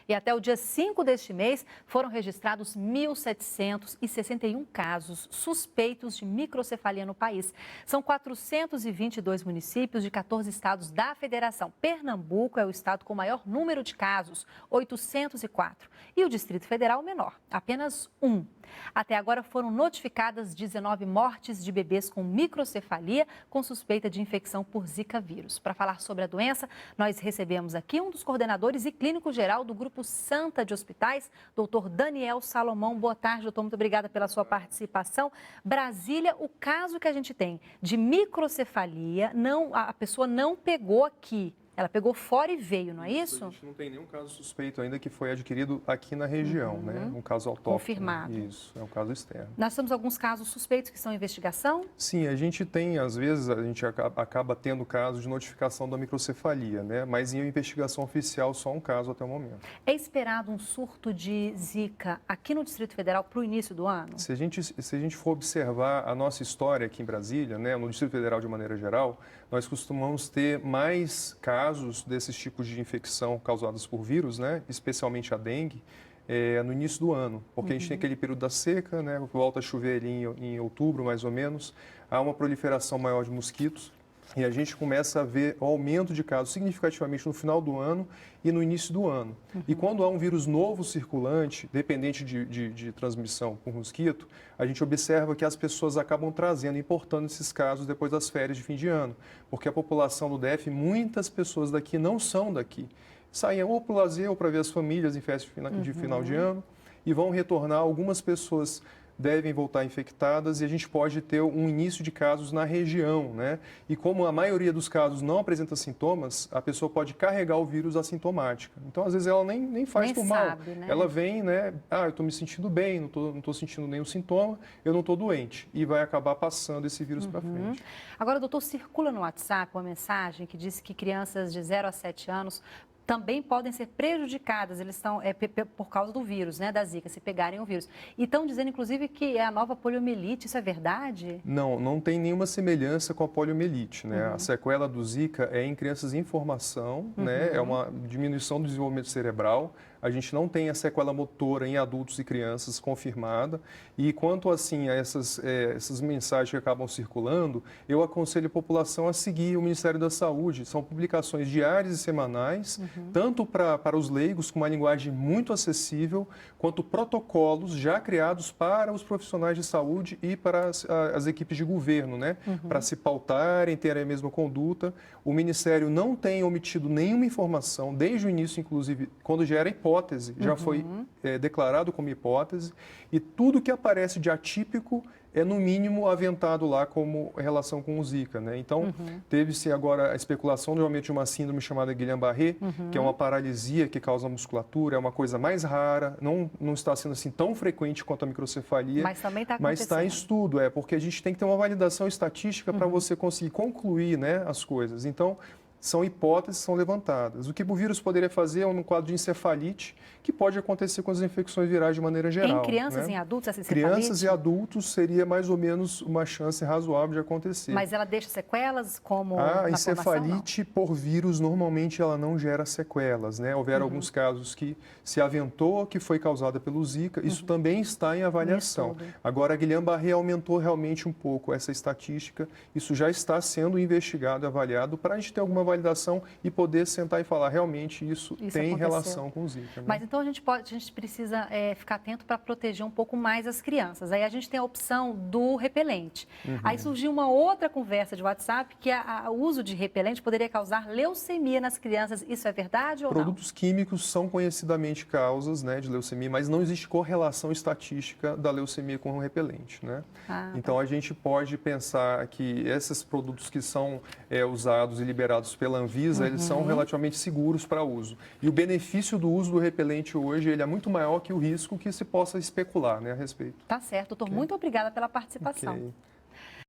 E até o dia 5 deste mês foram registrados 1.761 casos suspeitos de microcefalia no país. São 422 municípios de 14 estados da federação. Pernambuco é o estado com maior número de casos, 804. E o Distrito Federal menor, apenas 1. Até agora foram notificadas 19 mortes de bebês com microcefalia com suspeita de infecção por Zika vírus. Para falar sobre a doença, nós recebemos aqui um dos coordenadores e clínico geral do Grupo Santa de Hospitais, doutor Daniel Salomão. Boa tarde, doutor. Muito obrigada pela sua participação. Brasília, o caso que a gente tem de microcefalia, a pessoa não pegou aqui. Ela pegou fora e veio, não é isso? A gente não tem nenhum caso suspeito ainda que foi adquirido aqui na região, né? Um caso autóctone. Confirmado. Isso, é um caso externo. Nós temos alguns casos suspeitos que estão em investigação? Sim, a gente tem, às vezes, a gente acaba tendo casos de notificação da microcefalia, né? Mas em investigação oficial, só um caso até o momento. É esperado um surto de Zika aqui no Distrito Federal para o início do ano? Se a gente for observar a nossa história aqui em Brasília, né? No Distrito Federal de maneira geral, nós costumamos ter mais casos desses tipos de infecção causadas por vírus, né? Especialmente a dengue, no início do ano, porque a gente tem aquele período da seca, né? Volta a chover ali em outubro, mais ou menos, há uma proliferação maior de mosquitos e a gente começa a ver o aumento de casos significativamente no final do ano e no início do ano. E quando há um vírus novo circulante, dependente de transmissão por mosquito, a gente observa que as pessoas acabam trazendo, importando esses casos depois das férias de fim de ano, porque a população do DF, muitas pessoas daqui não são daqui. Saem ou para o lazer ou para ver as famílias em festa de final de ano e vão retornar. Algumas pessoas devem voltar infectadas e a gente pode ter um início de casos na região, né? E como a maioria dos casos não apresenta sintomas, a pessoa pode carregar o vírus assintomática. Então, às vezes, ela nem faz por mal. Sabe, né? Ela vem, né? Eu estou me sentindo bem, não estou sentindo nenhum sintoma, eu não estou doente. E vai acabar passando esse vírus para frente. Agora, doutor, circula no WhatsApp uma mensagem que diz que crianças de 0 a 7 anos também podem ser prejudicadas, eles estão por causa do vírus, né, da Zika, se pegarem o vírus. E estão dizendo, inclusive, que é a nova poliomielite, isso é verdade? Não tem nenhuma semelhança com a poliomielite, né? A sequela do Zika é em crianças em formação, né? É uma diminuição do desenvolvimento cerebral. A gente não tem a sequela motora em adultos e crianças confirmada. E quanto assim a essas mensagens que acabam circulando, eu aconselho a população a seguir o Ministério da Saúde. São publicações diárias e semanais, tanto para os leigos, com uma linguagem muito acessível, quanto protocolos já criados para os profissionais de saúde e para as equipes de governo, né? Para se pautarem, terem a mesma conduta. O Ministério não tem omitido nenhuma informação, desde o início, inclusive, quando já era hipótese, já foi declarado como hipótese, e tudo que aparece de atípico é, no mínimo, aventado lá como relação com o Zika, né? Então, teve-se agora a especulação do aumento de uma síndrome chamada Guillain-Barré, que é uma paralisia que causa musculatura, é uma coisa mais rara, não está sendo assim tão frequente quanto a microcefalia. Mas também está acontecendo. Mas está em estudo, porque a gente tem que ter uma validação estatística para você conseguir concluir, né, as coisas. Então, são hipóteses que são levantadas. O que o vírus poderia fazer é um quadro de encefalite, que pode acontecer com as infecções virais de maneira geral. Em crianças né? e em adultos, essa encefalite? Crianças e adultos seria mais ou menos uma chance razoável de acontecer. Mas ela deixa sequelas como a na encefalite por vírus, normalmente, ela não gera sequelas, né? Houveram alguns casos que se aventou que foi causada pelo Zika. Isso também está em avaliação. Agora, a Guillain-Barré aumentou realmente um pouco essa estatística. Isso já está sendo investigado e avaliado para a gente ter alguma validação e poder sentar e falar, realmente isso tem aconteceu. Relação com o Zika. Né? Mas então a gente precisa ficar atento para proteger um pouco mais as crianças. Aí a gente tem a opção do repelente. Aí surgiu uma outra conversa de WhatsApp que o uso de repelente poderia causar leucemia nas crianças. Isso é verdade ou não? Produtos químicos são conhecidamente causas, né, de leucemia, mas não existe correlação estatística da leucemia com o repelente, né? Então a gente pode pensar que esses produtos que são usados e liberados pela Anvisa, eles são relativamente seguros para uso. E o benefício do uso do repelente hoje, ele é muito maior que o risco que se possa especular, né, a respeito. Tá certo, doutor. Muito obrigada pela participação. Okay.